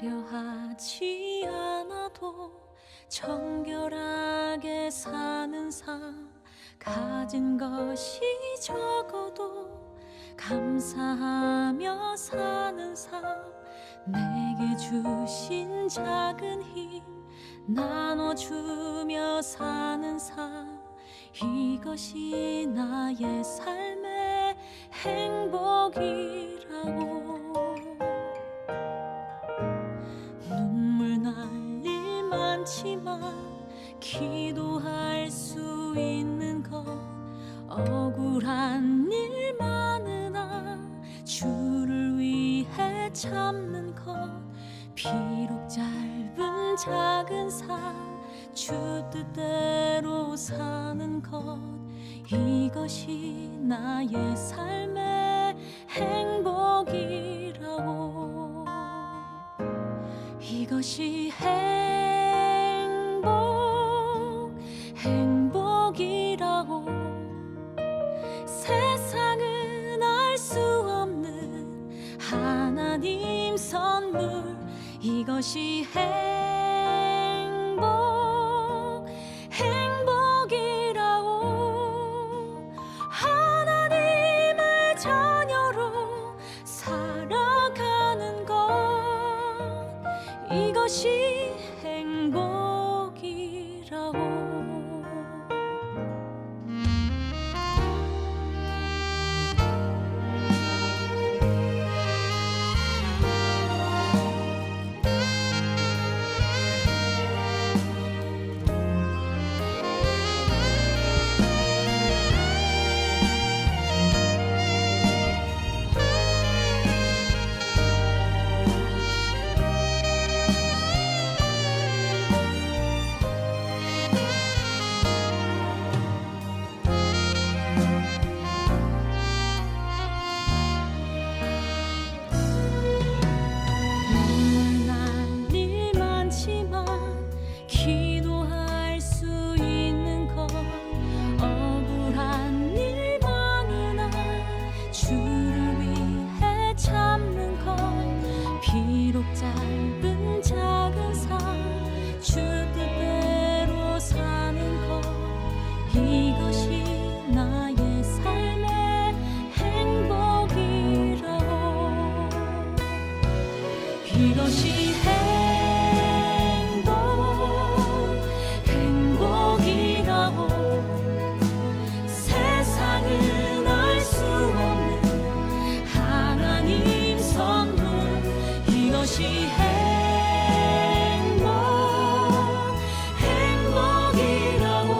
화려하지 않아도 정결하게 사는 삶, 가진 것이 적어도 감사하며 사는 삶, 내게 주신 작은 힘 나눠주며 사는 삶, 이것이 나의 삶의 행복이라고. 눈물 날 일 많지만 기도할 수 있는 것, 억울한 일 많으나 주를 위해 참는 것, 비록 짧은 작은 삶 주 뜻대로 사는 것, 이것이 나의 삶의 행복이라고. 이것이 행복이라고. 세상은 알 수 없는 하나님 선물, 이것이 행복이라고. 하나님의 자녀로 살아가는 것, 이것이 행복이라고. 기도할 수 있는 것, 억울한 일 많으나 주를 위해 참는 것, 비록 짧은 작은 삶 주 뜻대로 사는 것, 이것이 나의 삶의 행복이라고. 이것이 세상은 알 수 없는 하나님 선물, 이것이 행복이라고.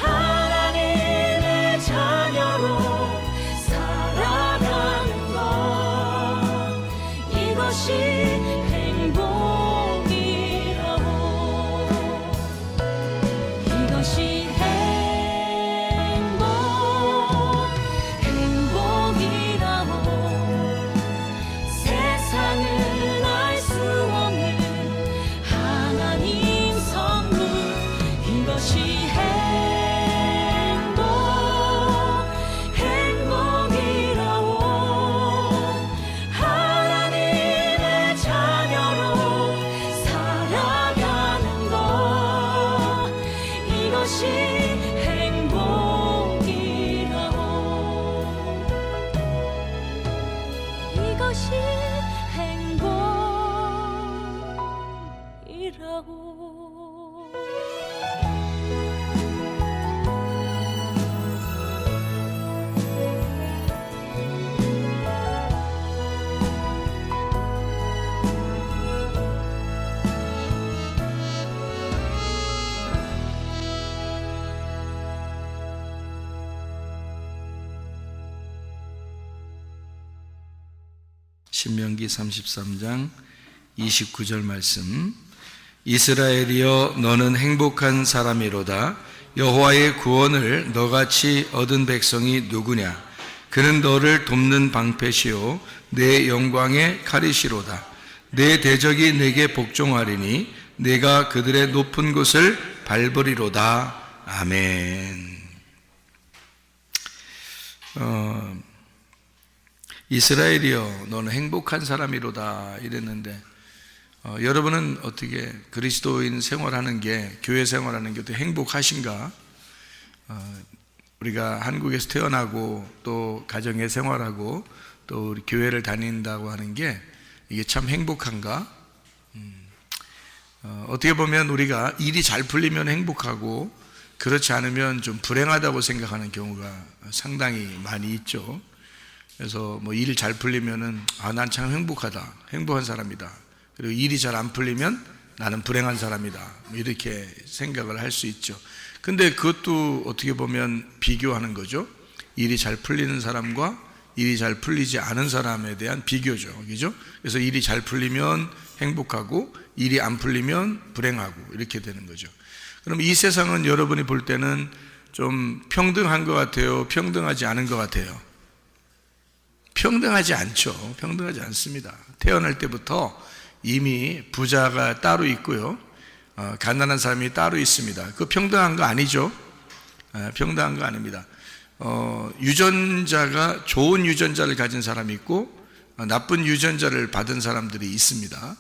하나님의 자녀로 살아가는 것, 이것이 행복이라고. 이것이 세상은 알 수 없는 하나님 선물, 이것이 행복이라고. 하나님의 자녀로 살아가는 것, 이것이 행복이라고. 이것이 행복이라고. 신명기 33장 29절 말씀. 이스라엘이여 너는 행복한 사람이로다. 여호와의 구원을 너같이 얻은 백성이 누구냐. 그는 너를 돕는 방패시요 내 영광의 칼이시로다. 내 대적이 내게 복종하리니 내가 그들의 높은 곳을 밟으리로다. 아멘. 이스라엘이여 너는 행복한 사람이로다 이랬는데 여러분은 어떻게 그리스도인 생활하는 게, 교회 생활하는 게 어떻게 행복하신가? 우리가 한국에서 태어나고 또 가정에 생활하고 또 우리 교회를 다닌다고 하는 게 이게 참 행복한가? 어떻게 보면 우리가 일이 잘 풀리면 행복하고 그렇지 않으면 좀 불행하다고 생각하는 경우가 상당히 많이 있죠. 그래서 뭐 일이 잘 풀리면은 난 참 행복하다, 행복한 사람이다. 그리고 일이 잘 안 풀리면 나는 불행한 사람이다, 뭐 이렇게 생각을 할 수 있죠. 근데 그것도 어떻게 보면 비교하는 거죠. 일이 잘 풀리는 사람과 일이 잘 풀리지 않은 사람에 대한 비교죠, 그죠? 그래서 일이 잘 풀리면 행복하고 일이 안 풀리면 불행하고 이렇게 되는 거죠. 그럼 이 세상은 여러분이 볼 때는 좀 평등한 것 같아요, 평등하지 않은 것 같아요? 평등하지 않죠. 평등하지 않습니다. 태어날 때부터 이미 부자가 따로 있고요, 가난한 사람이 따로 있습니다. 그 평등한 거 아니죠. 평등한 거 아닙니다. 유전자가 좋은 유전자를 가진 사람이 있고 나쁜 유전자를 받은 사람들이 있습니다.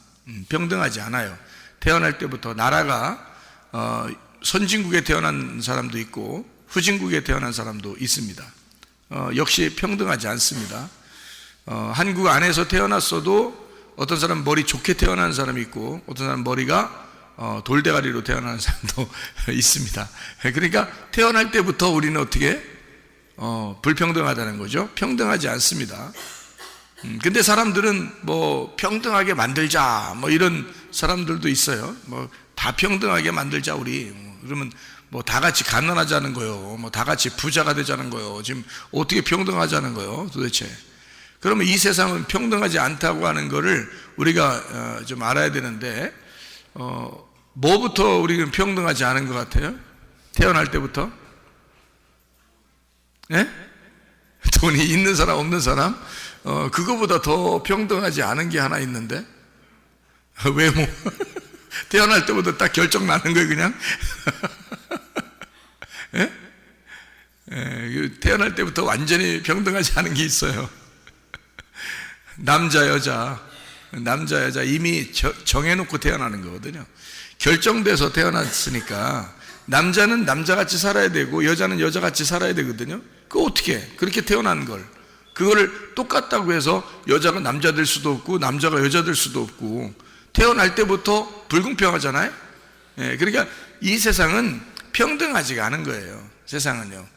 평등하지 않아요. 태어날 때부터 나라가 선진국에 태어난 사람도 있고 후진국에 태어난 사람도 있습니다. 역시 평등하지 않습니다. 한국 안에서 태어났어도 어떤 사람은 머리 좋게 태어난 사람이 있고 어떤 사람은 머리가 돌대가리로 태어나는 사람도 있습니다. 그러니까 태어날 때부터 우리는 어떻게 불평등하다는 거죠. 평등하지 않습니다. 근데 사람들은 뭐 평등하게 만들자 뭐 이런 사람들도 있어요. 뭐 다 평등하게 만들자 우리. 그러면 뭐 다 같이 가난하자는 거요, 뭐 다 같이 부자가 되자는 거요. 지금 어떻게 평등하자는 거요 도대체? 그러면 이 세상은 평등하지 않다고 하는 거를 우리가 좀 알아야 되는데 뭐부터 우리는 평등하지 않은 것 같아요? 태어날 때부터? 예? 돈이 있는 사람 없는 사람? 그거보다 더 평등하지 않은 게 하나 있는데 외모. 태어날 때부터 딱 결정 나는 거예요 그냥. 예? 태어날 때부터 완전히 평등하지 않은 게 있어요. 남자 여자 이미 정해놓고 태어나는 거거든요. 결정돼서 태어났으니까 남자는 남자같이 살아야 되고 여자는 여자같이 살아야 되거든요. 그거 어떻게 그렇게 태어난 걸 그거를 똑같다고 해서 여자가 남자 될 수도 없고 남자가 여자 될 수도 없고 태어날 때부터 불공평하잖아요. 그러니까 이 세상은 평등하지가 않은 거예요. 세상은요.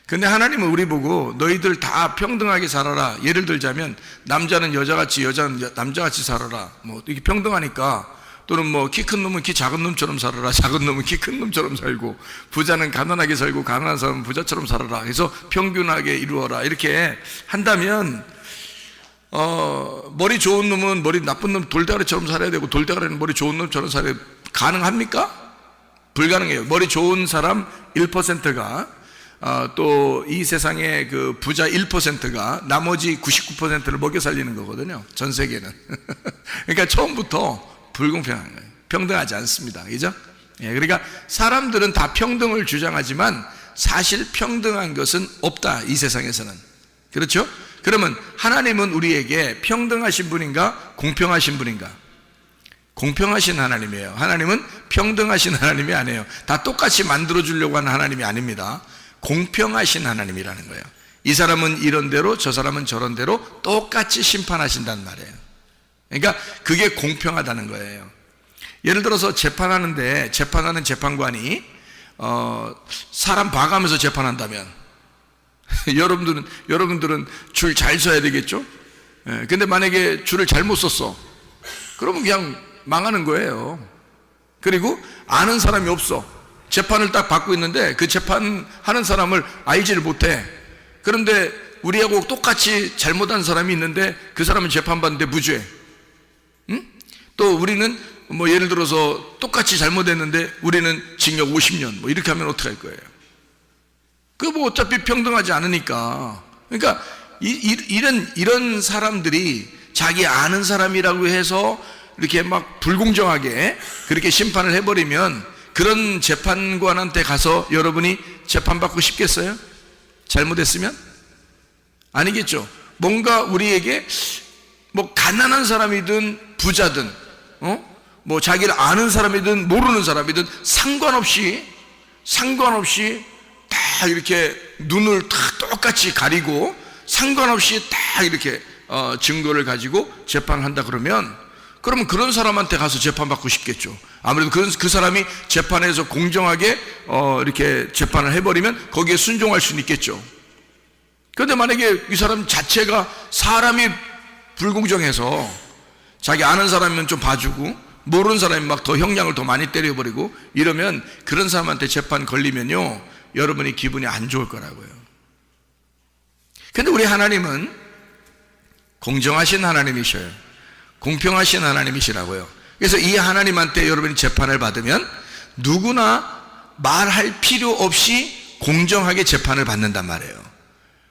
근데 하나님은 우리 보고 너희들 다 평등하게 살아라. 예를 들자면 남자는 여자같이 여자는 남자같이 살아라. 뭐 이게 평등하니까. 또는 뭐 키 큰 놈은 키 작은 놈처럼 살아라. 작은 놈은 키 큰 놈처럼 살고 부자는 가난하게 살고 가난한 사람은 부자처럼 살아라. 그래서 평균하게 이루어라. 이렇게 한다면 머리 좋은 놈은 머리 나쁜 놈 돌대가리처럼 살아야 되고 돌대가리는 머리 좋은 놈처럼 살아야 되고 가능합니까? 불가능해요. 머리 좋은 사람 1%가 또 이 세상의 그 부자 1%가 나머지 99%를 먹여 살리는 거거든요. 전 세계는. 그러니까 처음부터 불공평한 거예요. 평등하지 않습니다. 그죠? 그러니까 사람들은 다 평등을 주장하지만 사실 평등한 것은 없다. 이 세상에서는. 그렇죠? 그러면 하나님은 우리에게 평등하신 분인가? 공평하신 분인가? 공평하신 하나님이에요. 하나님은 평등하신 하나님이 아니에요. 다 똑같이 만들어주려고 하는 하나님이 아닙니다. 공평하신 하나님이라는 거예요. 이 사람은 이런 대로 저 사람은 저런 대로 똑같이 심판하신다는 말이에요. 그러니까 그게 공평하다는 거예요. 예를 들어서 재판하는데 재판하는 재판관이 사람 봐가면서 재판한다면 여러분들은 줄 잘 서야 되겠죠? 근데 만약에 줄을 잘못 섰어 그러면 그냥 망하는 거예요. 그리고 아는 사람이 없어. 재판을 딱 받고 있는데 그 재판하는 사람을 알지를 못해. 그런데 우리하고 똑같이 잘못한 사람이 있는데 그 사람은 재판받는데 무죄. 응? 또 우리는 뭐 예를 들어서 똑같이 잘못했는데 우리는 징역 50년 뭐 이렇게 하면 어떡할 거예요? 그 뭐 어차피 평등하지 않으니까. 그러니까 이런 사람들이 자기 아는 사람이라고 해서 이렇게 막 불공정하게 그렇게 심판을 해버리면 그런 재판관한테 가서 여러분이 재판받고 싶겠어요? 잘못했으면? 아니겠죠. 뭔가 우리에게 뭐 가난한 사람이든 부자든 뭐 자기를 아는 사람이든 모르는 사람이든 상관없이 다 이렇게 눈을 다 똑같이 가리고 상관없이 다 이렇게 증거를 가지고 재판을 한다 그러면 그런 사람한테 가서 재판받고 싶겠죠. 아무래도 그 사람이 재판에서 공정하게 이렇게 재판을 해버리면 거기에 순종할 수는 있겠죠. 그런데 만약에 이 사람 자체가 사람이 불공정해서 자기 아는 사람이면 좀 봐주고 모르는 사람이 막 더 형량을 더 많이 때려버리고 이러면 그런 사람한테 재판 걸리면요 여러분이 기분이 안 좋을 거라고요. 근데 우리 하나님은 공정하신 하나님이셔요. 공평하신 하나님이시라고요. 그래서 이 하나님한테 여러분이 재판을 받으면 누구나 말할 필요 없이 공정하게 재판을 받는단 말이에요.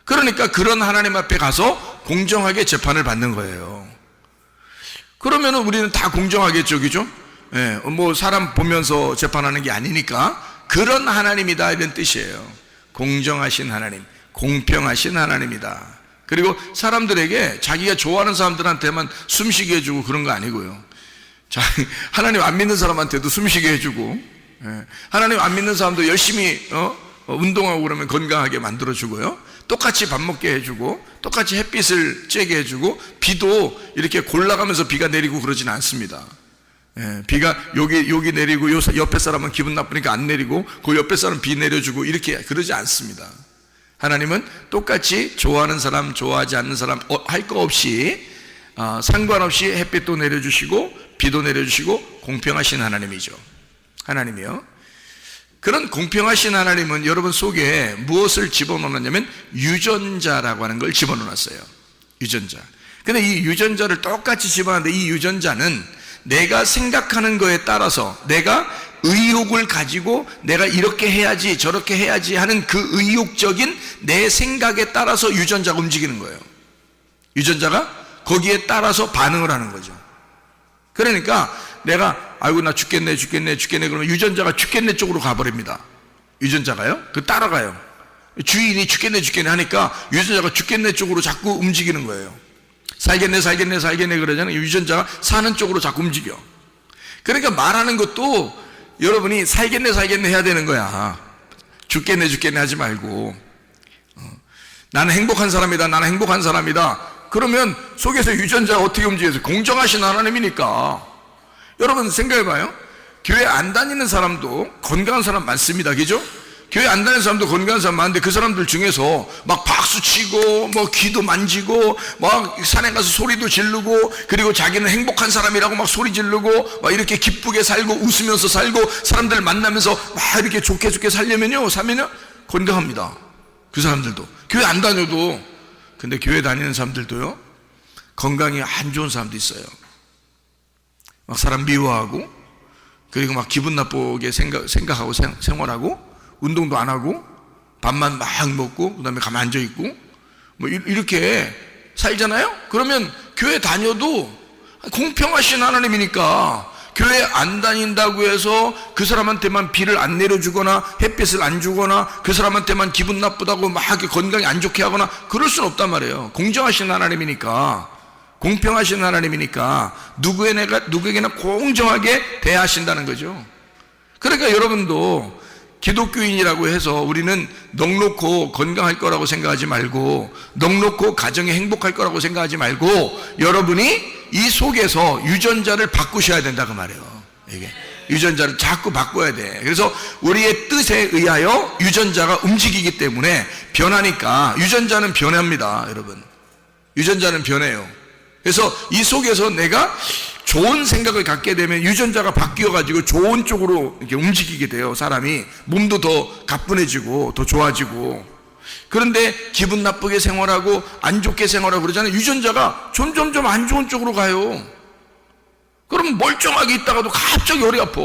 그러니까 그런 하나님 앞에 가서 공정하게 재판을 받는 거예요. 그러면은 우리는 다 공정하겠죠, 그죠? 예, 뭐 사람 보면서 재판하는 게 아니니까 그런 하나님이다 이런 뜻이에요. 공정하신 하나님, 공평하신 하나님이다. 그리고 사람들에게 자기가 좋아하는 사람들한테만 숨쉬게 해주고 그런 거 아니고요. 하나님 안 믿는 사람한테도 숨쉬게 해주고, 하나님 안 믿는 사람도 열심히 운동하고 그러면 건강하게 만들어주고요. 똑같이 밥 먹게 해주고 똑같이 햇빛을 쬐게 해주고 비도 이렇게 골라가면서 비가 내리고 그러진 않습니다. 비가 여기 내리고 요 옆에 사람은 기분 나쁘니까 안 내리고 그 옆에 사람 비 내려주고 이렇게 그러지 않습니다. 하나님은 똑같이 좋아하는 사람 좋아하지 않는 사람 할 거 없이 상관없이 햇빛도 내려주시고 비도 내려주시고 공평하신 하나님이죠. 하나님이요. 그런 공평하신 하나님은 여러분 속에 무엇을 집어넣었냐면 유전자라고 하는 걸 집어넣었어요. 유전자. 근데 이 유전자를 똑같이 집어넣는데 이 유전자는 내가 생각하는 거에 따라서 내가 의욕을 가지고 내가 이렇게 해야지 저렇게 해야지 하는 그 의욕적인 내 생각에 따라서 유전자가 움직이는 거예요. 유전자가 거기에 따라서 반응을 하는 거죠. 그러니까 내가 아이고 나 죽겠네 그러면 유전자가 죽겠네 쪽으로 가버립니다. 유전자가요? 그 따라가요. 주인이 죽겠네 하니까 유전자가 죽겠네 쪽으로 자꾸 움직이는 거예요. 살겠네 그러잖아요. 유전자가 사는 쪽으로 자꾸 움직여. 그러니까 말하는 것도 여러분이 살겠네 해야 되는 거야. 죽겠네 하지 말고 나는 행복한 사람이다 그러면 속에서 유전자가 어떻게 움직여서 공정하신 하나님이니까. 여러분 생각해봐요. 교회 안 다니는 사람도 건강한 사람 많습니다. 그죠? 교회 안 다니는 사람도 건강한 사람 많은데 그 사람들 중에서 막 박수치고 뭐 귀도 만지고 막 산에 가서 소리도 지르고 그리고 자기는 행복한 사람이라고 막 소리 지르고 막 이렇게 기쁘게 살고 웃으면서 살고 사람들 만나면서 막 이렇게 좋게 살면요 건강합니다. 그 사람들도 교회 안 다녀도. 근데 교회 다니는 사람들도요 건강이 안 좋은 사람도 있어요. 막 사람 미워하고 그리고 막 기분 나쁘게 생각하고 생활하고 운동도 안 하고 밥만 막 먹고 그다음에 가만 앉아 있고 뭐 이렇게 살잖아요. 그러면 교회 다녀도 공평하신 하나님이니까 교회 안 다닌다고 해서 그 사람한테만 비를 안 내려주거나 햇빛을 안 주거나 그 사람한테만 기분 나쁘다고 막 건강이 안 좋게 하거나 그럴 수는 없단 말이에요. 공정하신 하나님이니까, 공평하신 하나님이니까 누구에게나 공정하게 대하신다는 거죠. 그러니까 여러분도 기독교인이라고 해서 우리는 넉넉고 건강할 거라고 생각하지 말고, 넉넉고 가정이 행복할 거라고 생각하지 말고, 여러분이 이 속에서 유전자를 바꾸셔야 된다 그 말이에요. 이게 유전자를 자꾸 바꿔야 돼. 그래서 우리의 뜻에 의하여 유전자가 움직이기 때문에 변하니까, 유전자는 변합니다 여러분. 유전자는 변해요. 그래서 이 속에서 내가 좋은 생각을 갖게 되면 유전자가 바뀌어가지고 좋은 쪽으로 이렇게 움직이게 돼요. 사람이 몸도 더 가뿐해지고 더 좋아지고. 그런데 기분 나쁘게 생활하고 안 좋게 생활하고 그러잖아요. 유전자가 점점점 안 좋은 쪽으로 가요. 그럼 멀쩡하게 있다가도 갑자기 허리 아파.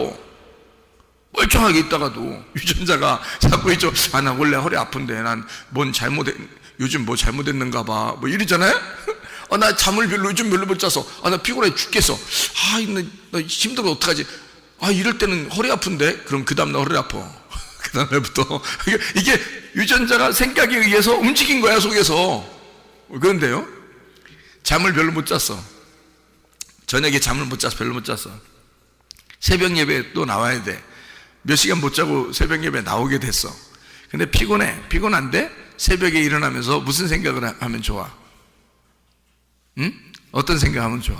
멀쩡하게 있다가도 유전자가 자꾸 있죠. 아, 나 원래 허리 아픈데 난 요즘 뭐 잘못했는가 봐 뭐 이러잖아요. 나 잠을 요즘 별로 못 자서 나 피곤해 죽겠어. 나 힘들어 어떡하지. 이럴 때는 허리 아픈데. 그럼 그 다음날 허리 아파. 그 다음날부터 이게 유전자가 생각에 의해서 움직인 거야 속에서. 그런데요, 잠을 별로 못 잤어. 저녁에 잠을 못 자서 별로 못 잤어. 새벽 예배에 또 나와야 돼. 몇 시간 못 자고 새벽 예배에 나오게 됐어. 근데 피곤한데 새벽에 일어나면서 무슨 생각을 하면 좋아? 응? 어떤 생각하면 좋아?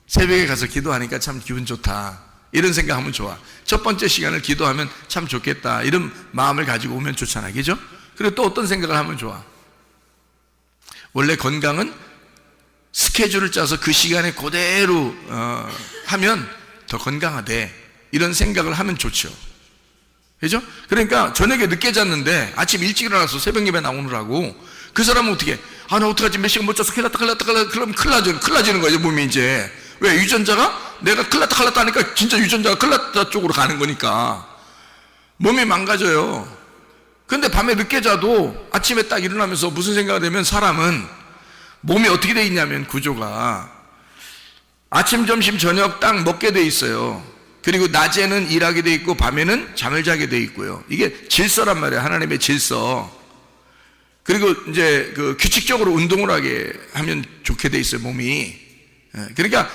새벽에 가서 기도하니까 참 기분 좋다, 이런 생각하면 좋아. 첫 번째 시간을 기도하면 참 좋겠다, 이런 마음을 가지고 오면 좋잖아, 그죠? 그리고 또 어떤 생각을 하면 좋아? 원래 건강은 스케줄을 짜서 그 시간에 그대로 하면 더 건강하대, 이런 생각을 하면 좋죠, 그죠? 그러니까 저녁에 늦게 잤는데 아침 일찍 일어나서 새벽 예배 나오느라고, 그 사람은 어떻게, 나 어떡하지, 몇 시간 못 자서 큰일 났다, 그러면 큰일 나지는 거예요, 몸이 이제. 왜? 유전자가, 내가 큰일 났다 하니까 진짜 유전자가 큰일 났다 쪽으로 가는 거니까 몸이 망가져요. 근데 밤에 늦게 자도 아침에 딱 일어나면서 무슨 생각이 되면, 사람은 몸이 어떻게 돼 있냐면, 구조가 아침, 점심, 저녁 딱 먹게 돼 있어요. 그리고 낮에는 일하게 돼 있고 밤에는 잠을 자게 돼 있고요. 이게 질서란 말이에요, 하나님의 질서. 그리고 이제 그 규칙적으로 운동을 하게 하면 좋게 돼 있어요, 몸이. 그러니까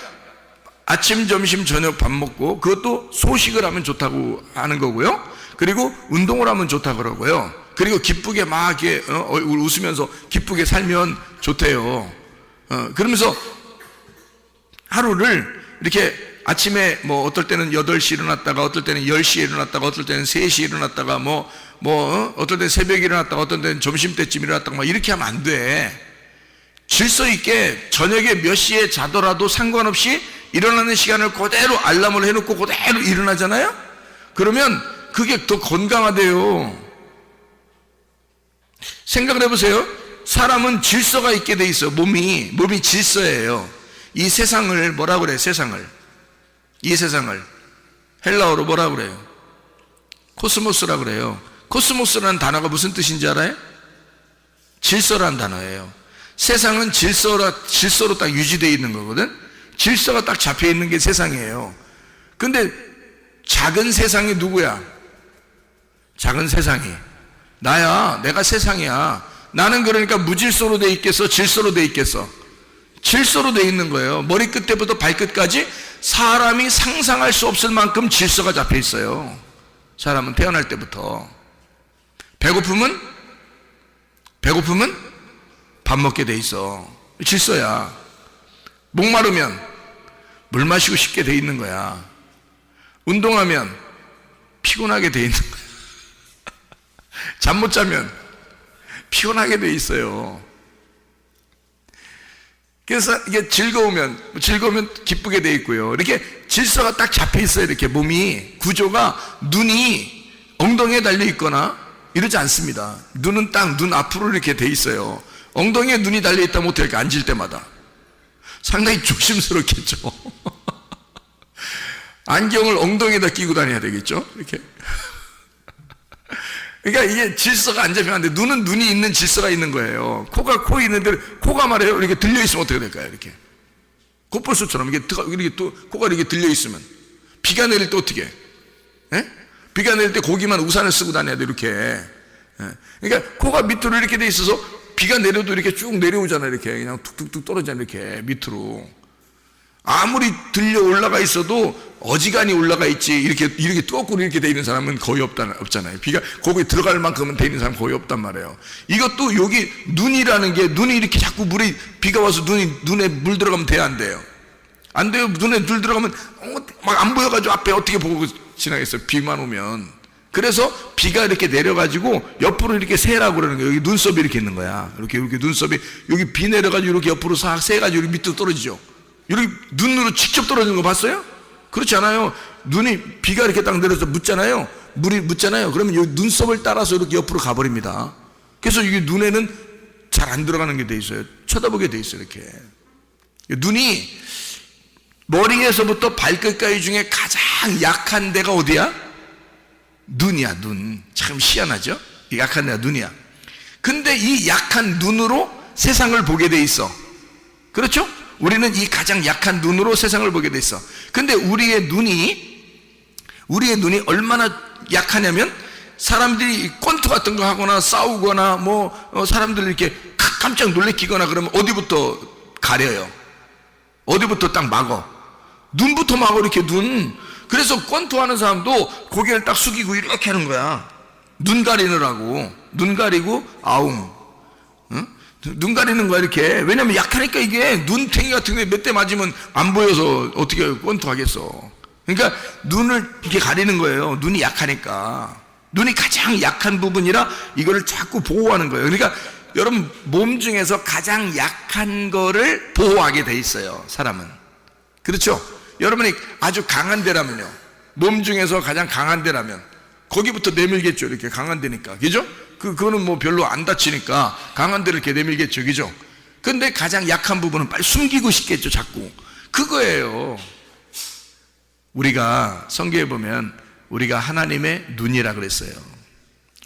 아침, 점심, 저녁 밥 먹고, 그것도 소식을 하면 좋다고 하는 거고요. 그리고 운동을 하면 좋다고 그러고요. 그리고 기쁘게 막 이렇게 웃으면서 기쁘게 살면 좋대요. 그러면서 하루를 이렇게 아침에 뭐 어떨 때는 8시 일어났다가, 어떨 때는 10시에 일어났다가, 어떨 때는 3시에 일어났다가, 어떨 때는 새벽에 일어났다가, 어떨 때는 점심때쯤 일어났다가, 막 이렇게 하면 안 돼. 질서 있게 저녁에 몇 시에 자더라도 상관없이 일어나는 시간을 그대로 알람을 해놓고 그대로 일어나잖아요? 그러면 그게 더 건강하대요. 생각을 해보세요. 사람은 질서가 있게 돼 있어. 몸이 질서예요. 이 세상을 뭐라고 그래? 이 세상을 헬라어로 뭐라고 그래요? 코스모스라고 그래요. 코스모스라는 단어가 무슨 뜻인지 알아요? 질서라는 단어예요. 세상은 질서로 딱 유지되어 있는 거거든. 질서가 딱 잡혀 있는 게 세상이에요. 근데 작은 세상이 누구야? 작은 세상이 나야. 내가 세상이야. 나는 그러니까 무질서로 돼 있겠어? 질서로 돼 있겠어? 질서로 돼 있는 거예요. 머리 끝부터 발끝까지 사람이 상상할 수 없을 만큼 질서가 잡혀 있어요. 사람은 태어날 때부터. 배고픔은 밥 먹게 돼 있어. 질서야. 목마르면 물 마시고 싶게 돼 있는 거야. 운동하면 피곤하게 돼 있는 거야. 잠 못 자면 피곤하게 돼 있어요. 그래서 이게 즐거우면 기쁘게 돼 있고요. 이렇게 질서가 딱 잡혀 있어요. 이렇게 몸이, 구조가, 눈이 엉덩이에 달려 있거나 이러지 않습니다. 눈은 딱 눈 앞으로 이렇게 돼 있어요. 엉덩이에 눈이 달려 있다면 어떻게 할까? 앉을 때마다 상당히 조심스럽겠죠. 안경을 엉덩이에다 끼고 다녀야 되겠죠, 이렇게. 그러니까 이게 질서가 안 잡히면 안 돼. 눈은 눈이 있는 질서가 있는 거예요. 코가 코 있는데, 코가 말이에요, 이렇게 들려 있으면 어떻게 될까요? 이렇게 콧볼수처럼 이렇게 또 코가 이렇게 들려 있으면, 비가 내릴 때 어떻게 해? 비가 내릴 때 고기만 우산을 쓰고 다녀야 돼, 이렇게. 그러니까 코가 밑으로 이렇게 돼 있어서 비가 내려도 이렇게 쭉 내려오잖아. 이렇게 그냥 툭툭툭 떨어지잖아. 이렇게 밑으로. 아무리 들려 올라가 있어도 어지간히 올라가 있지, 이렇게 거꾸로 이렇게 돼 있는 사람은 거의 없잖아요. 비가 거기에 들어갈 만큼은 돼 있는 사람 거의 없단 말이에요. 이것도 여기 눈이라는 게, 눈이 이렇게 자꾸 비가 와서 눈에 물 들어가면 돼야 안 돼요? 안 돼요. 눈에 물 들어가면 막 안 보여가지고 앞에 어떻게 보고 지나겠어요, 비만 오면. 그래서 비가 이렇게 내려가지고 옆으로 이렇게 새라고 그러는 거예요. 여기 눈썹이 이렇게 있는 거야. 이렇게 눈썹이, 여기 비 내려가지고 이렇게 옆으로 싹 새가지고 여기 밑으로 떨어지죠. 여기 눈으로 직접 떨어지는 거 봤어요? 그렇지 않아요. 비가 이렇게 딱 내려서 묻잖아요. 물이 묻잖아요. 그러면 이 눈썹을 따라서 이렇게 옆으로 가버립니다. 그래서 이게 눈에는 잘 안 들어가는 게 돼 있어요. 쳐다보게 돼 있어요, 이렇게. 눈이 머리에서부터 발끝까지 중에 가장 약한 데가 어디야? 눈이야, 눈. 참 희한하죠? 약한 데가 눈이야. 근데 이 약한 눈으로 세상을 보게 돼 있어. 그렇죠? 우리는 이 가장 약한 눈으로 세상을 보게 돼 있어. 근데 우리의 눈이 얼마나 약하냐면, 사람들이 권투 같은 거 하거나 싸우거나 사람들 이렇게 깜짝 놀래키거나 그러면 어디부터 가려요? 어디부터 딱 막어? 눈부터 막어, 이렇게 눈. 그래서 권투하는 사람도 고개를 딱 숙이고 이렇게 하는 거야. 눈 가리느라고. 눈 가리고 아웅. 응? 눈 가리는 거야, 이렇게. 왜냐면 약하니까 이게 눈탱이 같은 게 몇 대 맞으면 안 보여서 어떻게 권투하겠어. 그러니까 눈을 이렇게 가리는 거예요. 눈이 약하니까. 눈이 가장 약한 부분이라 이거를 자꾸 보호하는 거예요. 그러니까 여러분, 몸 중에서 가장 약한 거를 보호하게 돼 있어요, 사람은. 그렇죠? 여러분이 아주 강한 데라면요, 몸 중에서 가장 강한 데라면 거기부터 내밀겠죠. 이렇게 강한 데니까. 그죠? 그거는 뭐 별로 안 다치니까 강한 데를 이렇게 내밀겠죠. 그죠? 근데 가장 약한 부분은 빨리 숨기고 싶겠죠, 자꾸. 그거예요. 우리가 성경에 보면 우리가 하나님의 눈이라 그랬어요.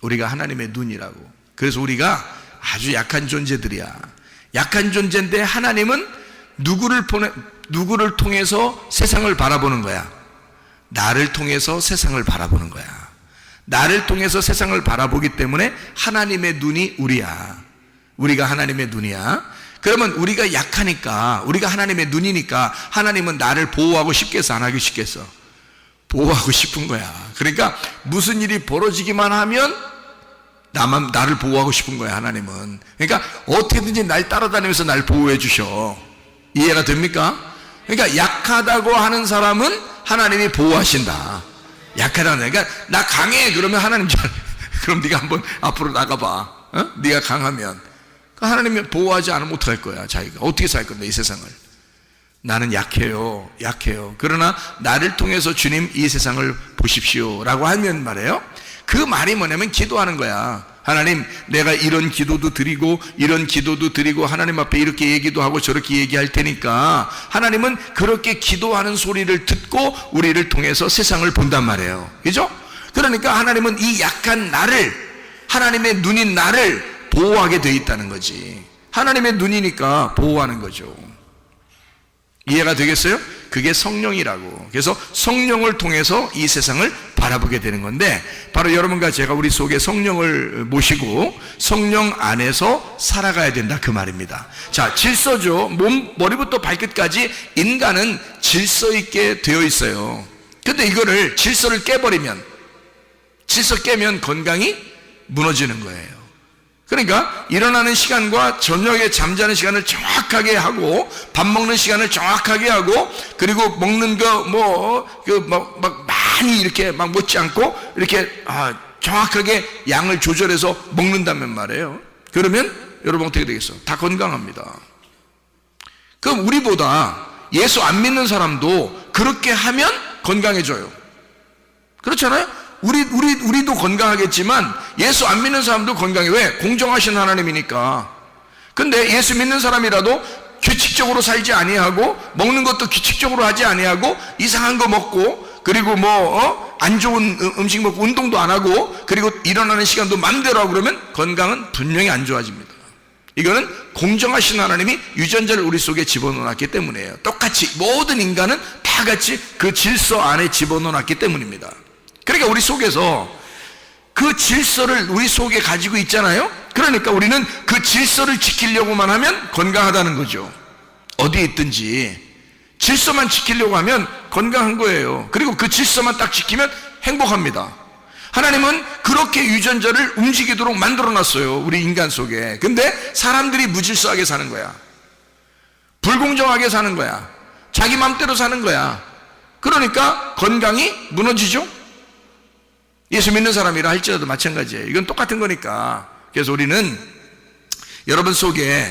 우리가 하나님의 눈이라고. 그래서 우리가 아주 약한 존재들이야. 약한 존재인데 하나님은 누구를 통해서 세상을 바라보는 거야? 나를 통해서 세상을 바라보는 거야. 나를 통해서 세상을 바라보기 때문에 하나님의 눈이 우리야. 우리가 하나님의 눈이야. 그러면 우리가 약하니까, 우리가 하나님의 눈이니까 하나님은 나를 보호하고 싶겠어, 안 하기 싶겠어? 보호하고 싶은 거야. 그러니까 무슨 일이 벌어지기만 하면 나를 보호하고 싶은 거야, 하나님은. 그러니까 어떻게든지 날 따라다니면서 날 보호해 주셔. 이해가 됩니까? 그러니까 약하다고 하는 사람은 하나님이 보호하신다. 약하다는, 그러니까 나 강해 그러면 하나님 그럼 네가 한번 앞으로 나가봐. 어? 네가 강하면 하나님이 보호하지 않으면 어떡할 거야. 자기가 어떻게 살 건데, 이 세상을. 나는 약해요. 그러나 나를 통해서 주님 이 세상을 보십시오 라고 하면 말이에요, 그 말이 뭐냐면 기도하는 거야. 하나님, 내가 이런 기도도 드리고 이런 기도도 드리고 하나님 앞에 이렇게 얘기도 하고 저렇게 얘기할 테니까 하나님은 그렇게 기도하는 소리를 듣고 우리를 통해서 세상을 본단 말이에요. 그죠? 그러니까 하나님은 이 약한 나를, 하나님의 눈인 나를 보호하게 돼 있다는 거지. 하나님의 눈이니까 보호하는 거죠. 이해가 되겠어요? 그게 성령이라고. 그래서 성령을 통해서 이 세상을 바라보게 되는 건데, 바로 여러분과 제가 우리 속에 성령을 모시고 성령 안에서 살아가야 된다, 그 말입니다. 자, 질서죠. 머리부터 발끝까지 인간은 질서 있게 되어 있어요. 근데 이거를 질서를 깨버리면, 질서 깨면 건강이 무너지는 거예요. 그러니까 일어나는 시간과 저녁에 잠자는 시간을 정확하게 하고, 밥 먹는 시간을 정확하게 하고, 그리고 먹는 거 막 많이 이렇게 막 먹지 않고 이렇게 정확하게 양을 조절해서 먹는다면 말이에요. 그러면 여러분 어떻게 되겠어? 다 건강합니다. 그럼 우리보다 예수 안 믿는 사람도 그렇게 하면 건강해져요. 그렇잖아요? 우리도 건강하겠지만 예수 안 믿는 사람도 건강해. 왜? 공정하신 하나님이니까. 근데 예수 믿는 사람이라도 규칙적으로 살지 아니하고, 먹는 것도 규칙적으로 하지 아니하고, 이상한 거 먹고, 그리고 안 좋은 음식 먹고, 운동도 안 하고, 그리고 일어나는 시간도 맘대로 하고 그러면 건강은 분명히 안 좋아집니다. 이거는 공정하신 하나님이 유전자를 우리 속에 집어넣었기 때문이에요. 똑같이 모든 인간은 다 같이 그 질서 안에 집어넣었기 때문입니다. 그러니까 우리 속에서 그 질서를 우리 속에 가지고 있잖아요. 그러니까 우리는 그 질서를 지키려고만 하면 건강하다는 거죠. 어디에 있든지 질서만 지키려고 하면 건강한 거예요. 그리고 그 질서만 딱 지키면 행복합니다. 하나님은 그렇게 유전자를 움직이도록 만들어놨어요, 우리 인간 속에. 근데 사람들이 무질서하게 사는 거야. 불공정하게 사는 거야. 자기 맘대로 사는 거야. 그러니까 건강이 무너지죠. 예수 믿는 사람이라 할지라도 마찬가지예요. 이건 똑같은 거니까. 그래서 우리는 여러분 속에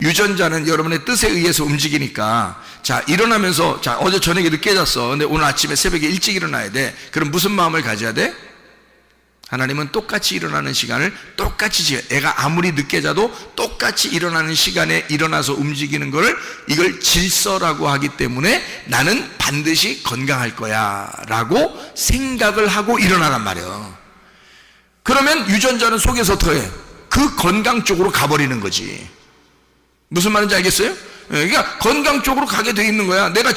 유전자는 여러분의 뜻에 의해서 움직이니까, 자, 일어나면서, 자, 어제 저녁에 늦게 잤어. 근데 오늘 아침에 새벽에 일찍 일어나야 돼. 그럼 무슨 마음을 가져야 돼? 하나님은 똑같이 일어나는 시간을 똑같이, 애가 아무리 늦게 자도 똑같이 일어나는 시간에 일어나서 움직이는 거를, 이걸 질서라고 하기 때문에 나는 반드시 건강할 거야 라고 생각을 하고 일어나란 말이에요. 그러면 유전자는 속에서 어떻게 그 건강 쪽으로 가버리는 거지. 무슨 말인지 알겠어요? 그러니까 건강 쪽으로 가게 돼 있는 거야. 내가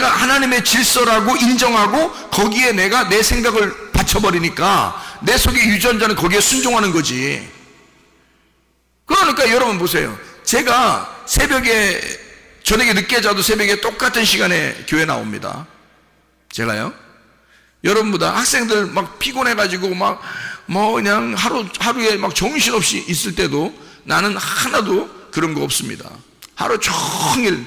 하나님의 질서라고 인정하고 거기에 내가 내 생각을 받쳐버리니까 내 속의 유전자는 거기에 순종하는 거지. 그러니까 여러분 보세요. 제가 저녁에 늦게 자도 새벽에 똑같은 시간에 교회 나옵니다. 제가요. 여러분보다 학생들 막 피곤해가지고 그냥 하루에 막 정신없이 있을 때도 나는 하나도 그런 거 없습니다. 하루 종일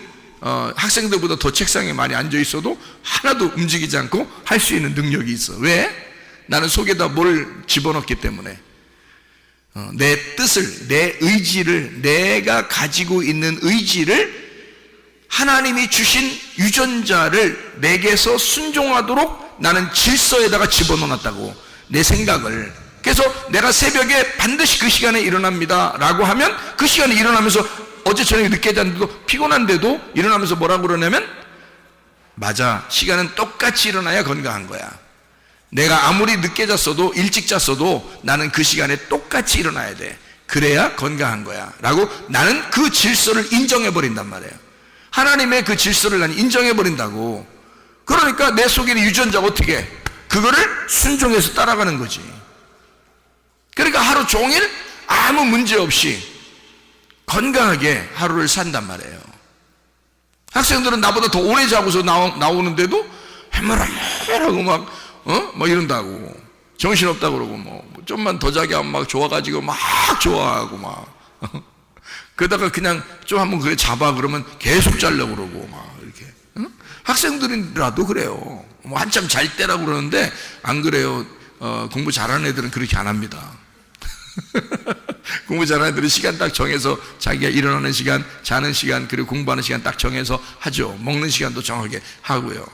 학생들보다 더 책상에 많이 앉아 있어도 하나도 움직이지 않고 할 수 있는 능력이 있어. 왜? 나는 속에다 뭘 집어넣기 때문에. 내 뜻을, 내 의지를, 내가 가지고 있는 의지를 하나님이 주신 유전자를 내게서 순종하도록 나는 질서에다가 집어넣어놨다고. 내 생각을. 그래서 내가 새벽에 반드시 그 시간에 일어납니다 라고 하면 그 시간에 일어나면서 어제 저녁에 늦게 잤는데도 피곤한데도 일어나면서 뭐라고 그러냐면 맞아, 시간은 똑같이 일어나야 건강한 거야. 내가 아무리 늦게 잤어도 일찍 잤어도 나는 그 시간에 똑같이 일어나야 돼. 그래야 건강한 거야 라고 나는 그 질서를 인정해버린단 말이에요. 하나님의 그 질서를 나는 인정해버린다고. 그러니까 내 속에 있는 유전자가 어떻게 해? 그거를 순종해서 따라가는 거지. 그러니까 하루 종일 아무 문제 없이 건강하게 하루를 산단 말이에요. 학생들은 나보다 더 오래 자고서 나오는데도 해물하고 막 이런다고. 정신없다고 그러고 좀만 더 자기 하면 막 좋아가지고 막 좋아하고 막 그러다가 그냥 좀 한번 그래 잡아 그러면 계속 자려고 그러고 막 이렇게. 학생들이라도 그래요. 한참 잘 때라고 그러는데 안 그래요. 공부 잘하는 애들은 그렇게 안 합니다. 공부 잘하는 애들은 시간 딱 정해서 자기가 일어나는 시간, 자는 시간, 그리고 공부하는 시간 딱 정해서 하죠. 먹는 시간도 정하게 하고요.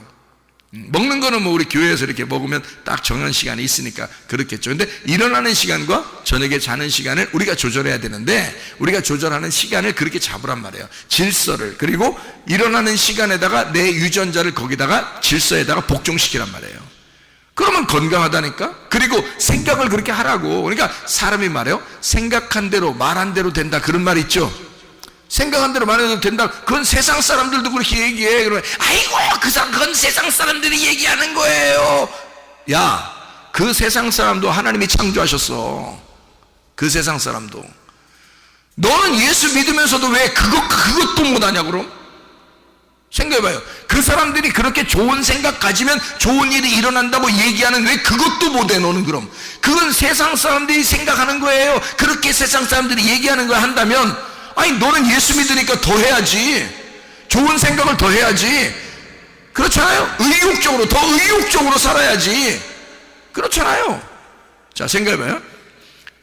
먹는 거는 우리 교회에서 이렇게 먹으면 딱 정한 시간이 있으니까 그렇겠죠. 근데 일어나는 시간과 저녁에 자는 시간을 우리가 조절해야 되는데 우리가 조절하는 시간을 그렇게 잡으란 말이에요. 질서를. 그리고 일어나는 시간에다가 내 유전자를 거기다가 질서에다가 복종시키란 말이에요. 그러면 건강하다니까. 그리고 생각을 그렇게 하라고. 그러니까 사람이 말해요, 생각한 대로 말한 대로 된다, 그런 말 있죠. 생각한 대로 말해도 된다. 그건 세상 사람들도 그렇게 얘기해. 그러면 아이고 그건 세상 사람들이 얘기하는 거예요. 야, 그 세상 사람도 하나님이 창조하셨어. 그 세상 사람도. 너는 예수 믿으면서도 왜 그것도 못하냐 그럼? 생각해봐요. 그 사람들이 그렇게 좋은 생각 가지면 좋은 일이 일어난다고 얘기하는 왜 그것도 못해 너는 그럼? 그건 세상 사람들이 생각하는 거예요. 그렇게 세상 사람들이 얘기하는 거 한다면 아니 너는 예수 믿으니까 더 해야지. 좋은 생각을 더 해야지. 그렇잖아요. 더 의욕적으로 살아야지. 그렇잖아요. 자, 생각해봐요.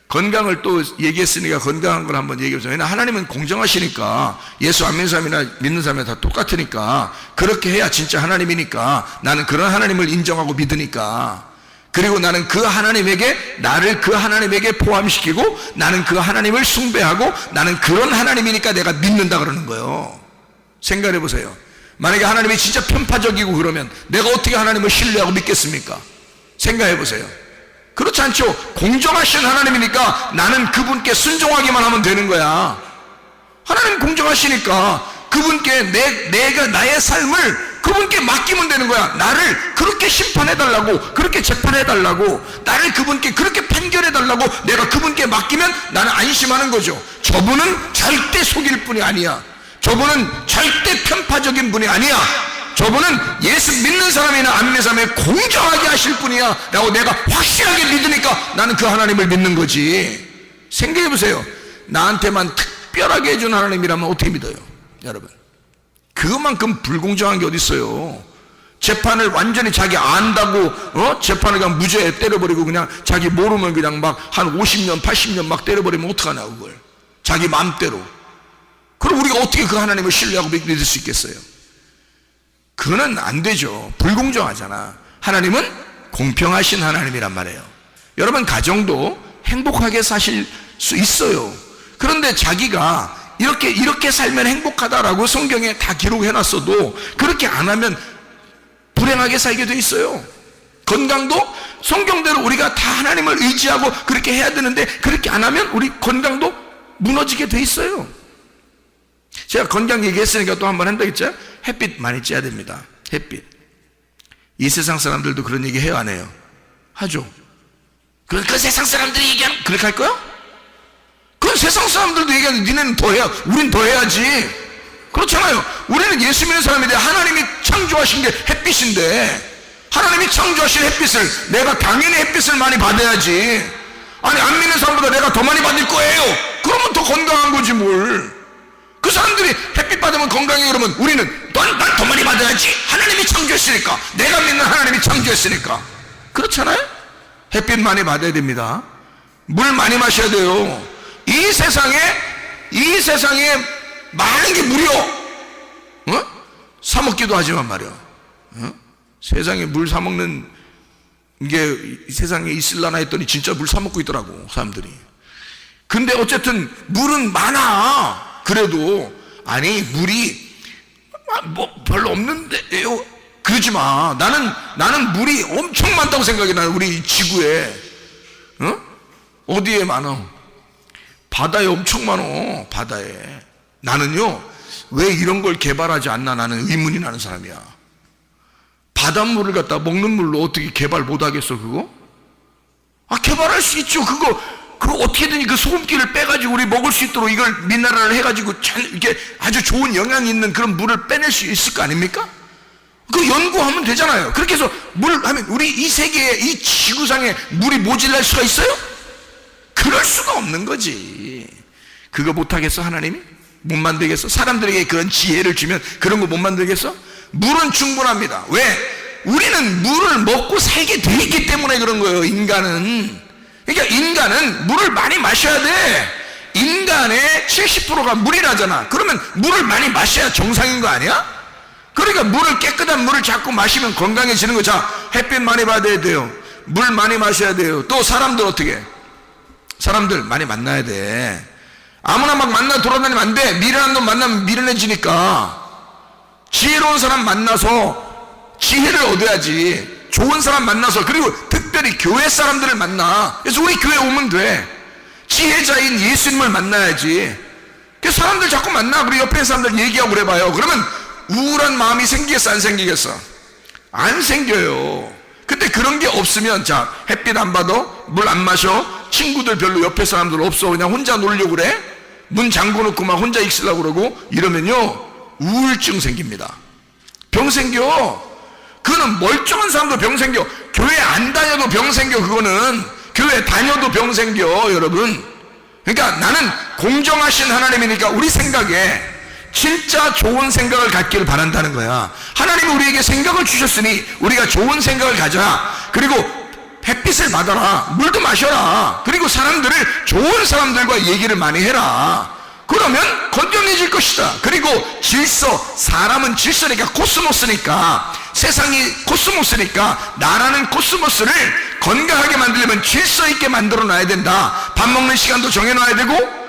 건강을 또 얘기했으니까 건강한 걸 한번 얘기해보세요. 왜냐하면 하나님은 공정하시니까 예수 안 믿는 사람이나 믿는 사람이나 다 똑같으니까 그렇게 해야 진짜 하나님이니까 나는 그런 하나님을 인정하고 믿으니까. 그리고 나는 그 하나님에게 나를 그 하나님에게 포함시키고 나는 그 하나님을 숭배하고 나는 그런 하나님이니까 내가 믿는다 그러는 거예요. 생각해 보세요. 만약에 하나님이 진짜 편파적이고 그러면 내가 어떻게 하나님을 신뢰하고 믿겠습니까? 생각해 보세요. 그렇지 않죠. 공정하신 하나님이니까 나는 그분께 순종하기만 하면 되는 거야. 하나님 공정하시니까 그분께 내가 나의 삶을 그분께 맡기면 되는 거야. 나를 그렇게 심판해달라고, 그렇게 재판해달라고, 나를 그분께 그렇게 판결해달라고 내가 그분께 맡기면 나는 안심하는 거죠. 저분은 절대 속일 분이 아니야. 저분은 절대 편파적인 분이 아니야. 저분은 예수 믿는 사람이나 안 믿는 사람에 공정하게 하실 분이야 라고 내가 확실하게 믿으니까 나는 그 하나님을 믿는 거지. 생각해 보세요. 나한테만 특별하게 해준 하나님이라면 어떻게 믿어요? 여러분, 그것만큼 불공정한 게 어디 있어요? 재판을 완전히 자기 안다고 재판을 그냥 무죄에 때려버리고 그냥 자기 모르면 그냥 막 한 50년 80년 막 때려버리면 어떡하냐 그걸. 자기 마음대로. 그럼 우리가 어떻게 그 하나님을 신뢰하고 믿을 수 있겠어요? 그거는 안 되죠. 불공정하잖아. 하나님은 공평하신 하나님이란 말이에요. 여러분, 가정도 행복하게 사실 수 있어요. 그런데 자기가 이렇게 살면 행복하다라고 성경에 다 기록해놨어도 그렇게 안 하면 불행하게 살게 돼 있어요. 건강도 성경대로 우리가 다 하나님을 의지하고 그렇게 해야 되는데 그렇게 안 하면 우리 건강도 무너지게 돼 있어요. 제가 건강 얘기했으니까 또 한 번 한다 했죠. 햇빛 많이 쬐야 됩니다. 햇빛. 이 세상 사람들도 그런 얘기 해요, 안 해요? 하죠. 그 세상 사람들이 얘기하는 그렇게 할 거야? 그건 그건 세상 사람들도 얘기하는데 니네는 더 해야, 우린 더 해야지. 그렇잖아요. 우리는 예수 믿는 사람인데 하나님이 창조하신 게 햇빛인데, 하나님이 창조하신 햇빛을 내가 당연히 햇빛을 많이 받아야지. 아니, 안 믿는 사람보다 내가 더 많이 받을 거예요. 그러면 더 건강한 거지 뭘. 그 사람들이 햇빛 받으면 건강해. 그러면 우리는 난 더 많이 받아야지. 하나님이 창조했으니까, 내가 믿는 하나님이 창조했으니까. 그렇잖아요. 햇빛 많이 받아야 됩니다. 물 많이 마셔야 돼요. 이 세상에 많은 게 물이요. 사 먹기도 하지만 말이야. 세상에 물 사 먹는 게 세상에 있을라나 했더니 진짜 물 사 먹고 있더라고, 사람들이. 근데 어쨌든 물은 많아. 그래도 아니, 물이 뭐 별로 없는데요, 그러지 마. 나는 물이 엄청 많다고 생각해. 나는 우리 지구에. 어디에 많아? 바다에 엄청 많어. 바다에. 나는요, 왜 이런 걸 개발하지 않나, 나는 의문이 나는 사람이야. 바닷물을 갖다 먹는 물로 어떻게 개발 못하겠어, 그거? 개발할 수 있죠. 그거 어떻게든 그 소금기를 빼가지고 우리 먹을 수 있도록 이걸 미네랄을 해가지고 이렇게 아주 좋은 영향이 있는 그런 물을 빼낼 수 있을 거 아닙니까? 그 연구하면 되잖아요. 그렇게 해서 물 하면 우리 이 세계에, 이 지구상에 물이 모질랄 수가 있어요? 그럴 수가 없는 거지. 그거 못하겠어, 하나님이? 못 만들겠어? 사람들에게 그런 지혜를 주면 그런 거 못 만들겠어? 물은 충분합니다. 왜? 우리는 물을 먹고 살게 돼 있기 때문에 그런 거예요, 인간은. 그러니까 인간은 물을 많이 마셔야 돼. 인간의 70%가 물이라잖아. 그러면 물을 많이 마셔야 정상인 거 아니야? 그러니까 깨끗한 물을 자꾸 마시면 건강해지는 거. 자, 햇빛 많이 받아야 돼요. 물 많이 마셔야 돼요. 또 사람들 어떻게? 사람들 많이 만나야 돼. 아무나 막 만나 돌아다니면 안 돼. 미련한 놈 만나면 미련해지니까. 지혜로운 사람 만나서 지혜를 얻어야지. 좋은 사람 만나서, 그리고 특별히 교회 사람들을 만나. 그래서 우리 교회 오면 돼. 지혜자인 예수님을 만나야지. 그래서 사람들 자꾸 만나. 그리고 옆에 사람들 얘기하고 그래봐요. 그러면 우울한 마음이 생기겠어, 안 생기겠어? 안 생겨요. 근데 그런 게 없으면, 자, 햇빛 안 받아, 물 안 마셔, 친구들 별로 옆에 사람들 없어, 그냥 혼자 놀려고 그래, 문 잠궈놓고 막 혼자 있으려고 그러고 이러면요, 우울증 생깁니다. 병 생겨. 그거는 멀쩡한 사람도 병 생겨. 교회 안 다녀도 병 생겨. 그거는 교회 다녀도 병 생겨, 여러분. 그러니까 나는 공정하신 하나님이니까 우리 생각에 진짜 좋은 생각을 갖기를 바란다는 거야. 하나님이 우리에게 생각을 주셨으니 우리가 좋은 생각을 가져라. 그리고 햇빛을 받아라. 물도 마셔라. 그리고 사람들을, 좋은 사람들과 얘기를 많이 해라. 그러면 건강해질 것이다. 그리고 질서, 사람은 질서니까, 코스모스니까, 세상이 코스모스니까, 나라는 코스모스를 건강하게 만들려면 질서 있게 만들어 놔야 된다. 밥 먹는 시간도 정해놔야 되고,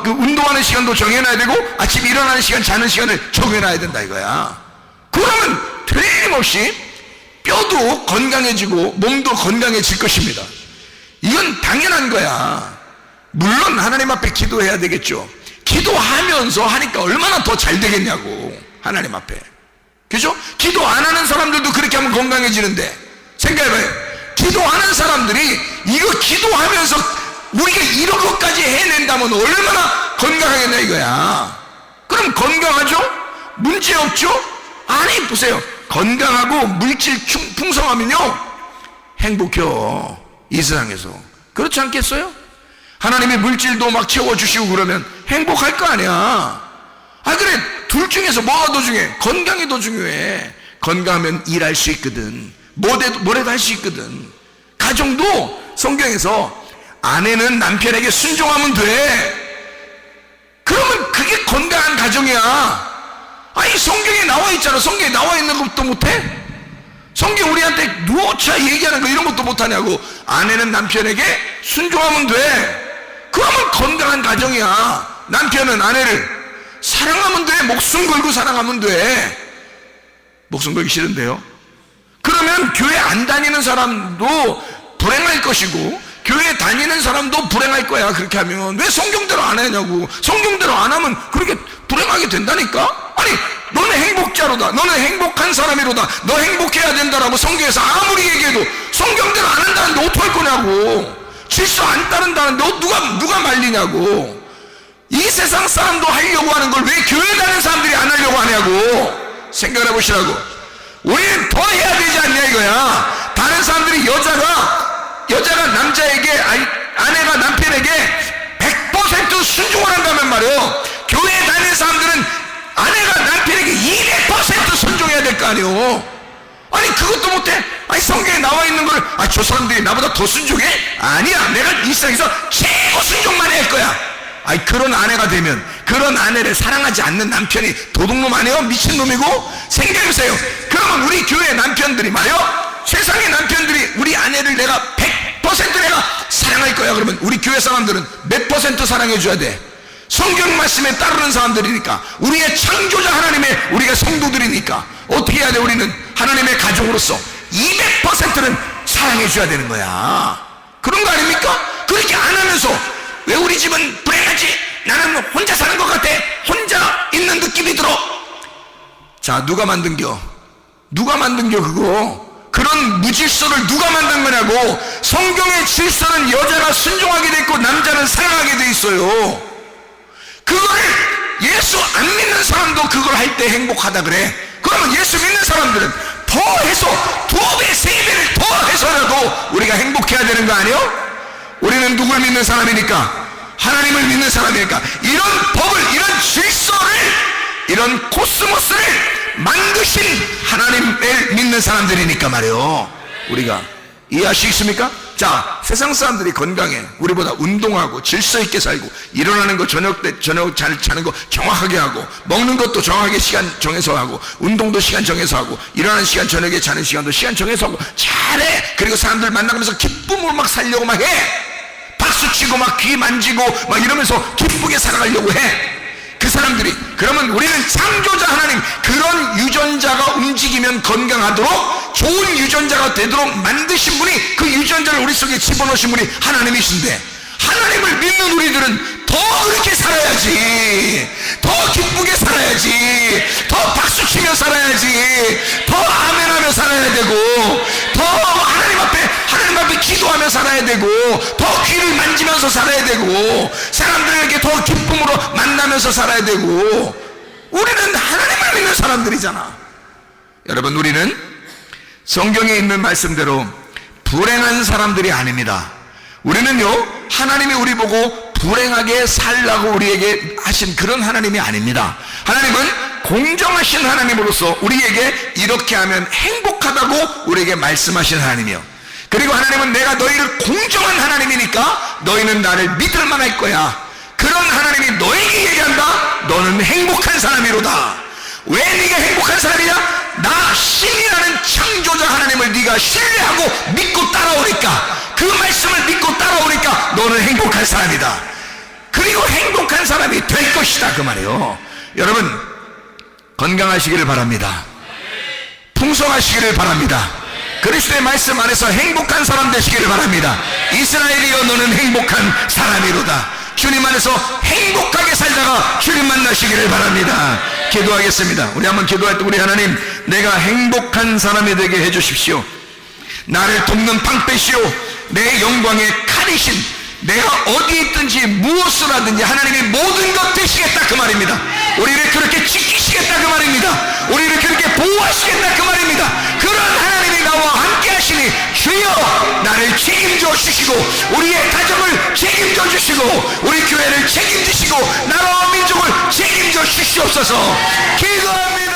그 운동하는 시간도 정해놔야 되고, 아침 일어나는 시간, 자는 시간을 정해놔야 된다 이거야. 그러면 틀림없이 뼈도 건강해지고 몸도 건강해질 것입니다. 이건 당연한 거야. 물론 하나님 앞에 기도해야 되겠죠. 기도하면서 하니까 얼마나 더 잘 되겠냐고, 하나님 앞에. 그죠? 기도 안 하는 사람들도 그렇게 하면 건강해지는데, 생각해봐요. 기도하는 사람들이 이거 기도하면서 우리가 이런 것까지 해낸다면 얼마나 건강하겠냐 이거야. 그럼 건강하죠? 문제 없죠? 아니, 보세요. 건강하고 물질 풍성하면요, 행복해요, 이 세상에서. 그렇지 않겠어요? 하나님이 물질도 막 채워주시고 그러면 행복할 거 아니야. 그래, 둘 중에서 뭐가 더 중요해? 건강이 더 중요해. 건강하면 일할 수 있거든. 뭐래도 할 수 있거든. 가정도 성경에서 아내는 남편에게 순종하면 돼. 그러면 그게 건강한 가정이야. 아니, 성경에 나와 있잖아. 성경에 나와 있는 것도 못해? 성경 우리한테 누차 얘기하는 거 이런 것도 못하냐고. 아내는 남편에게 순종하면 돼. 그러면 건강한 가정이야. 남편은 아내를 사랑하면 돼. 목숨 걸고 사랑하면 돼. 목숨 걸기 싫은데요? 그러면 교회 안 다니는 사람도 불행할 것이고 교회 다니는 사람도 불행할 거야. 그렇게 하면. 왜 성경대로 안 하냐고. 성경대로 안 하면 그렇게 불행하게 된다니까. 아니, 너는 행복자로다, 너는 행복한 사람이로다, 너 행복해야 된다라고 성경에서 아무리 얘기해도 성경대로 안 한다는데 어떡할 거냐고. 질서 안 따른다는데 누가 말리냐고. 이 세상 사람도 하려고 하는 걸 왜 교회 다니는 사람들이 안 하려고 하냐고 생각해 보시라고. 우리는 더 해야 되지 않냐 이거야. 다른 사람들이 여자가 남자에게, 아내가 남편에게 100% 순종을 한다면 말이요, 교회에 다니는 사람들은 아내가 남편에게 200% 순종해야 될 거 아니요. 아니 그것도 못해? 아니 성경에 나와 있는 걸 저 사람들이 나보다 더 순종해? 아니야, 내가 이 세상에서 최고 순종만 할 거야. 아니 그런 아내가 되면, 그런 아내를 사랑하지 않는 남편이 도둑놈 아니에요? 미친놈이고? 생각해보세요. 그러면 우리 교회 남편들이 말이요, 세상의 남편들이 우리 아내를 내가 100% 내가 사랑할 거야 그러면 우리 교회 사람들은 몇 % 사랑해 줘야 돼? 성경 말씀에 따르는 사람들이니까, 우리의 창조자 하나님의, 우리가 성도들이니까 어떻게 해야 돼? 우리는 하나님의 가족으로서 200%는 사랑해 줘야 되는 거야. 그런 거 아닙니까? 그렇게 안 하면서 왜 우리 집은 불행하지? 나는 혼자 사는 것 같아. 혼자 있는 느낌이 들어. 자, 누가 만든겨 그거? 그런 무질서를 누가 만든 거냐고. 성경의 질서는 여자가 순종하게 돼 있고 남자는 사랑하게 돼 있어요. 그거를 예수 안 믿는 사람도 그걸 할 때 행복하다 그래. 그러면 예수 믿는 사람들은 더 해서 2배, 3배를 더 해서라도 우리가 행복해야 되는 거 아니에요? 우리는 누굴 믿는 사람이니까? 하나님을 믿는 사람이니까. 이런 법을, 이런 질서를, 이런 코스모스를 만드신 하나님을 믿는 사람들이니까 말이에요. 우리가 이해하시겠습니까? 자, 세상 사람들이 건강해, 우리보다 운동하고 질서 있게 살고, 일어나는 거 저녁 잘 자는 거 정확하게 하고, 먹는 것도 정확하게 시간 정해서 하고, 운동도 시간 정해서 하고, 일어나는 시간, 저녁에 자는 시간도 시간 정해서 하고 잘해. 그리고 사람들 만나면서 기쁨으로 막 살려고 막 해. 박수치고 막 귀 만지고 막 이러면서 기쁘게 살아가려고 해. 그 사람들이, 그러면 우리는 창조자 하나님, 그런 유전자가 움직이면 건강하도록 좋은 유전자가 되도록 만드신 분이, 그 유전자를 우리 속에 집어넣으신 분이 하나님이신데, 하나님을 믿는 우리들은 더 그렇게 살아야지, 더 기쁘게 살아야지, 더 박수치며 살아야지, 더 아멘하며 살아야 되고, 더 하나님 앞에 기도하며 살아야 되고, 더 귀를 만지면서 살아야 되고, 사람들에게 더 기쁨으로 만나면서 살아야 되고. 우리는 하나님을 믿는 사람들이잖아. 여러분, 우리는 성경에 있는 말씀대로 불행한 사람들이 아닙니다. 우리는요, 하나님이 우리 보고 불행하게 살라고 우리에게 하신 그런 하나님이 아닙니다. 하나님은 공정하신 하나님으로서 우리에게 이렇게 하면 행복하다고 우리에게 말씀하신 하나님이요. 그리고 하나님은 내가 너희를 공정한 하나님이니까 너희는 나를 믿을 만할 거야. 그런 하나님이 너에게 얘기한다. 너는 행복한 사람이로다. 왜 네가 행복한 사람이냐? 나 신이라는 창조자 하나님을 네가 신뢰하고 믿고 따라오니까, 그 말씀을 믿고 따라오니까 너는 행복한 사람이다. 그리고 행복한 사람이 될 것이다, 그 말이에요. 여러분, 건강하시기를 바랍니다. 풍성하시기를 바랍니다. 그리스도의 말씀 안에서 행복한 사람 되시기를 바랍니다. 이스라엘이여, 너는 행복한 사람이로다. 주님 안에서 행복하게 살다가 주님 만나시기를 바랍니다. 기도하겠습니다. 우리 한번 기도할 때, 우리 하나님, 내가 행복한 사람이 되게 해주십시오. 나를 돕는 방패시오, 내 영광의 칼이신, 내가 어디 있든지 무엇을 하든지 하나님이 모든 것 되시겠다, 그 말입니다. 우리를 그렇게 지키시겠다, 그 말입니다. 우리를 그렇게 보호하시겠다, 그 말입니다. 그런 하나님이 나와 함께 하시니 주여, 나를 책임져 주시고, 우리의 가정을 책임져 주시고, 우리 교회를 책임지시고, 나라와 민족을 책임져 주시옵소서. 기도합니다.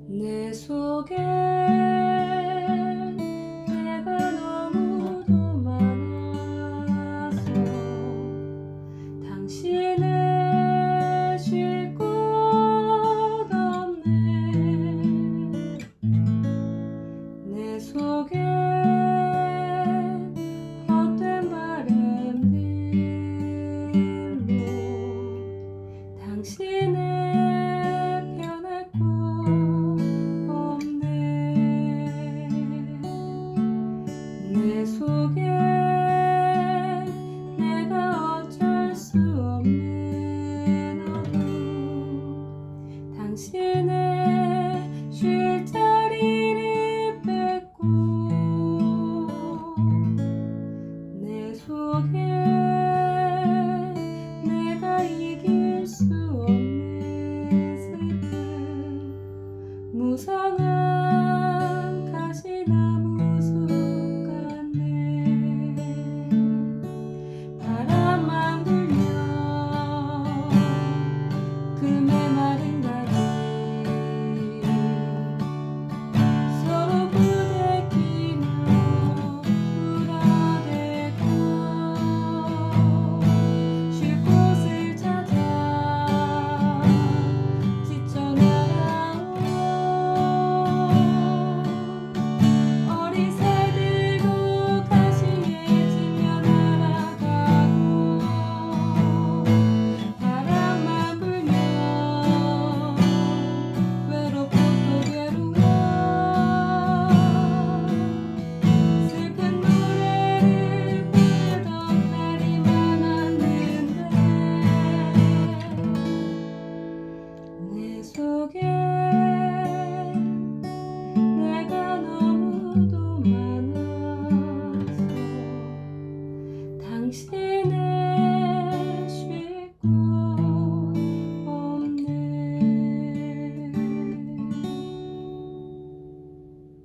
내 속에 내가 너무도 많아서 당신을 쉴 곳 없네. 내 속에 헛된 속에 내가 이길 수 없는 슬픔 무성한 가시나무 숲 같네 바람만 불면 그 메마른 다리 서로 부대끼며 울어대고 쉴 곳을 찾아 지쳐 날아온 어린 새들도 가시에 질려 날아가고 바람만 불면 외롭고 또 괴로워 슬픈 노래를 부르던 날이 많았는데 내 속에 내가 너무도 많아서 당신은